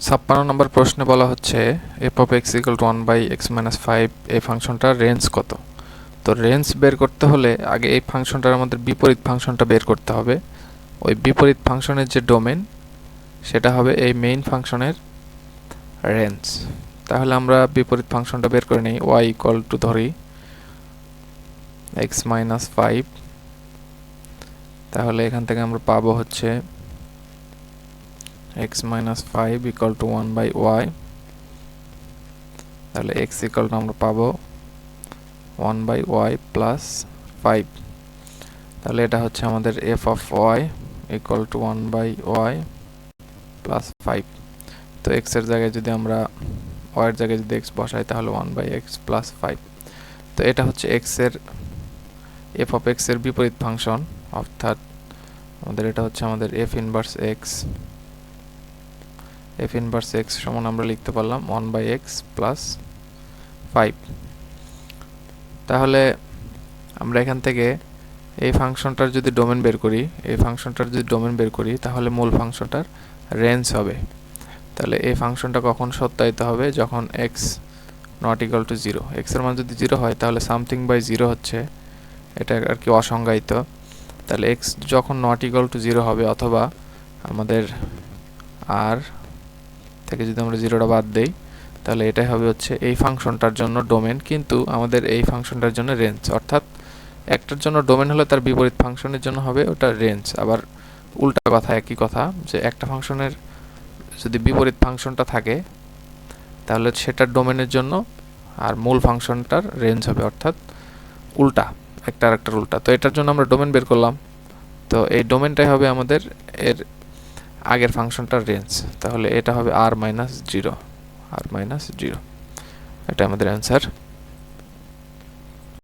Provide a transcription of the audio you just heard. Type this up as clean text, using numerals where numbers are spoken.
56 নম্বর প্রশ্নে বলা হচ্ছে f of x equal to 1 by x minus 5 এই ফাংশনটার রেঞ্জ কত। তো রেঞ্জ বের করতে হলে আগে এই ফাংশনটার আমাদের বিপরীত ফাংশনটা বের করতে হবে। ওই বিপরীত ফাংশনের যে ডোমেন সেটা হবে এই মেইন ফাংশনের রেঞ্জ। তাহলে আমরা বিপরীত ফাংশনটা বের করে নিই। y equal to ধরি x minus 5, তাহলে এখান থেকে আমরা পাবো হচ্ছে x minus 5 equal to 1 by y, তাহলে x equal to আমরা পাবো 1 by y plus 5, তাহলে এটা হচ্ছে আমাদের f of y equal to 1 by y plus 5। তো x এর জায়গায় যদি আমরা y এর জায়গায় যদি x বসাই তাহলে 1 by x plus 5। তো এটা হচ্ছে x এর f of x এর বিপরীত ফাংশন, অর্থাৎ আমাদের এটা হচ্ছে আমাদের f inverse x। f inverse x সমান আমরা লিখতে পারলাম 1 by x plus 5। তাহলে আমরা এখান থেকে এই ফাংশনটার যদি ডোমেন বের করি তাহলে মূল ফাংশনটার রেঞ্জ হবে। তাহলে এই ফাংশনটা কখন সত্যায়িত হবে, যখন x not equal to 0। x এর মান যদি 0 হয় তাহলে সামথিং বাই 0 হচ্ছে, এটা আর কি অসংজ্ঞায়িত। তাহলে x যখন নট ইকুয়াল টু 0 হবে, অথবা আমাদের r থেকে যদি আমরা 0টা বাদ দেই, তাহলে এটাই হবে হচ্ছে এই ফাংশনটার জন্য ডোমেন, কিন্তু আমাদের এই ফাংশনটার জন্য রেঞ্জ। অর্থাৎ একটার জন্য ডোমেন হলে তার বিপরীত ফাংশনের জন্য হবে ওটা রেঞ্জ। আবার উল্টা কথা, একই কথা, যে একটা ফাংশনের যদি বিপরীত ফাংশনটা থাকে তাহলে সেটার ডোমেনের জন্য আর মূল ফাংশনটার রেঞ্জ হবে, অর্থাৎ উল্টা, একটা আরেকটার উল্টা। তো এটার জন্য আমরা ডোমেন বের করলাম, তো এই ডোমেনটাই হবে আমাদের এর আগের ফাংশনটার রেঞ্জ। তাহলে এটা হবে r - 0, এটা আমাদের অ্যান্সার।